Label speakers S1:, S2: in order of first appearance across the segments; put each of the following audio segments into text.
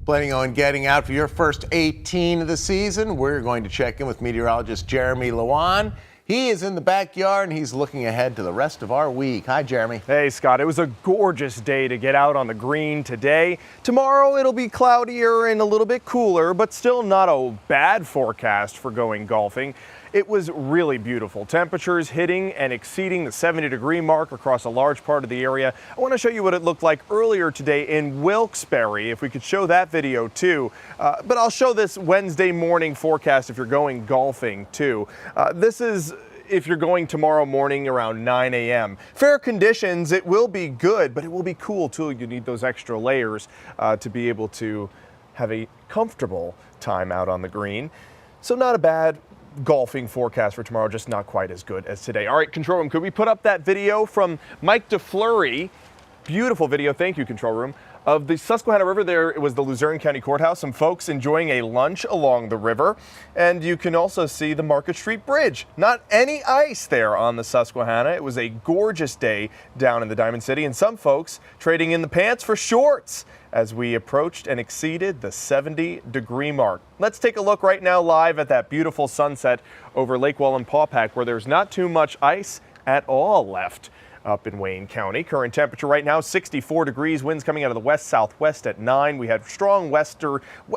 S1: Planning on getting out for your first 18 of the season, we're going to check in with meteorologist Jeremy Lewan. He is in the backyard and he's looking ahead to the rest of our week. Hi, Jeremy.
S2: Hey, Scott. It was a gorgeous day to get out on the green today. Tomorrow it'll be cloudier and a little bit cooler, but still not a bad forecast for going golfing. It was really beautiful. Temperatures hitting and exceeding the 70-degree mark across a large part of the area. I want to show you what it looked like earlier today in Wilkes-Barre, if we could show that video too. But I'll show this Wednesday morning forecast if you're going golfing too. This is if you're going tomorrow morning around 9 a.m. Fair conditions, it will be good, but it will be cool too. You need those extra layers to be able to have a comfortable time out on the green. So not a bad golfing forecast for tomorrow, just not quite as good as today. All right, control room, could we put up that video from Mike DeFleury? Beautiful video, thank you, control room, of the Susquehanna River. There it was the Luzerne County Courthouse, some folks enjoying a lunch along the river, and you can also see the Market Street Bridge. Not any ice there on the Susquehanna. It was a gorgeous day down in the Diamond City, and some folks trading in the pants for shorts as we approached and exceeded the 70-degree mark. Let's take a look right now live at that beautiful sunset over Lake Wallenpaupack, where there's not too much ice at all left up in Wayne County. Current temperature right now 64 degrees, winds coming out of the west-southwest at 9. We had strong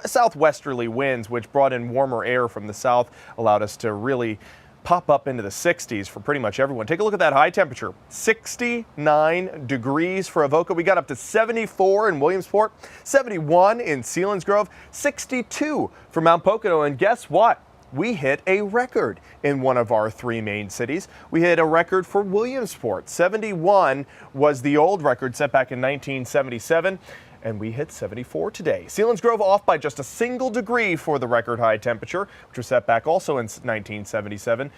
S2: southwesterly winds, which brought in warmer air from the south, allowed us to really pop up into the 60s for pretty much everyone. Take a look at that high temperature, 69 degrees for Avoca. We got up to 74 in Williamsport, 71 in Selinsgrove, 62 for Mount Pocono, and guess what? We hit a record in one of our three main cities. We hit a record for Williamsport. 71 was the old record set back in 1977. And we hit 74 today. Selinsgrove off by just a single degree for the record high temperature, which was set back also in 1977.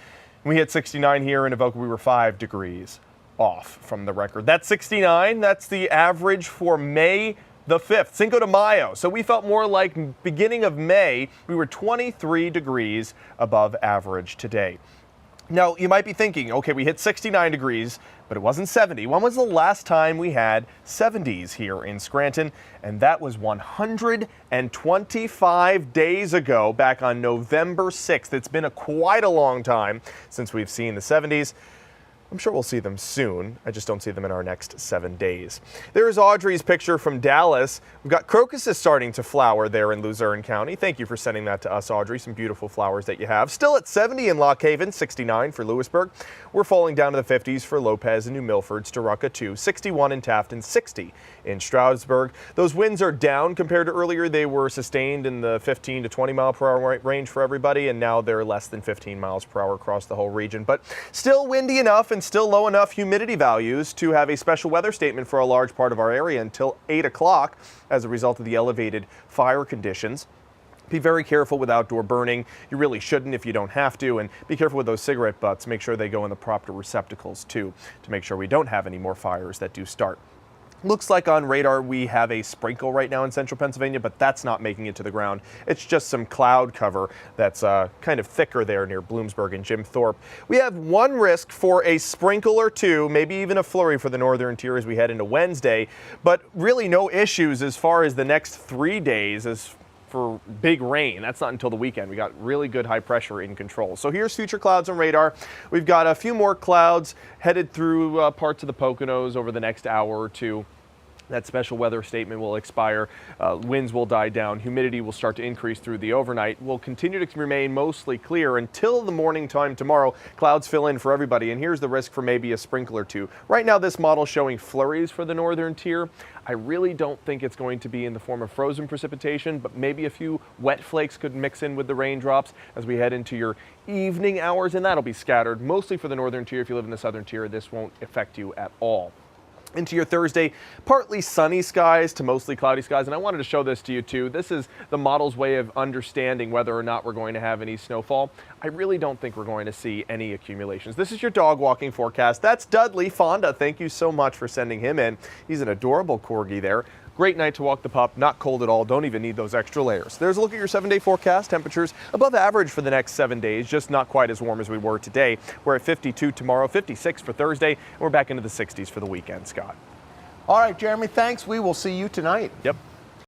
S2: We hit 69 here in Avoca. We were 5 degrees off from the record. That's 69. That's the average for May the 5th, Cinco de Mayo. So we felt more like beginning of May. We were 23 degrees above average today. Now, you might be thinking, okay, we hit 69 degrees, but it wasn't 70. When was the last time we had 70s here in Scranton? And that was 125 days ago, back on November 6th. It's been quite a long time since we've seen the 70s. I'm sure we'll see them soon. I just don't see them in our next 7 days. There's Audrey's picture from Dallas. We've got crocuses starting to flower there in Luzerne County. Thank you for sending that to us, Audrey. Some beautiful flowers that you have. Still at 70 in Lock Haven, 69 for Lewisburg. We're falling down to the 50s for Lopez and New Milford, Storuca too. 61 in Taft and 60 in Stroudsburg. Those winds are down compared to earlier. They were sustained in the 15 to 20 mile per hour range for everybody, and now they're less than 15 miles per hour across the whole region. But still windy enough and still low enough humidity values to have a special weather statement for a large part of our area until 8 o'clock as a result of the elevated fire conditions. Be very careful with outdoor burning. You really shouldn't if you don't have to, and be careful with those cigarette butts. Make sure they go in the proper receptacles too, to make sure we don't have any more fires that do start. Looks like on radar we have a sprinkle right now in central Pennsylvania, but that's not making it to the ground. It's just some cloud cover that's kind of thicker there near Bloomsburg and Jim Thorpe. We have one risk for a sprinkle or two, maybe even a flurry for the northern tier as we head into Wednesday, but really no issues as far as the next 3 days as for big rain. That's not until the weekend. We got really good high pressure in control. So here's future clouds on radar. We've got a few more clouds headed through parts of the Poconos over the next hour or two. That special weather statement will expire. Winds will die down. Humidity will start to increase through the overnight. Will continue to remain mostly clear until the morning time tomorrow. Clouds fill in for everybody, and here's the risk for maybe a sprinkle or two. Right now, this model showing flurries for the northern tier. I really don't think it's going to be in the form of frozen precipitation, but maybe a few wet flakes could mix in with the raindrops as we head into your evening hours, and that'll be scattered mostly for the northern tier. If you live in the southern tier, this won't affect you at all. Into your Thursday, partly sunny skies to mostly cloudy skies, and I wanted to show this to you too. This is the model's way of understanding whether or not we're going to have any snowfall. I really don't think we're going to see any accumulations. This is your dog walking forecast. That's Dudley Fonda. Thank you so much for sending him in. He's an adorable corgi there. Great night to walk the pup, not cold at all, don't even need those extra layers. There's a look at your 7-day forecast. Temperatures above average for the next 7 days, just not quite as warm as we were today. We're at 52 tomorrow, 56 for Thursday, and we're back into the 60s for the weekend, Scott.
S1: All right, Jeremy, thanks. We will see you tonight.
S2: Yep.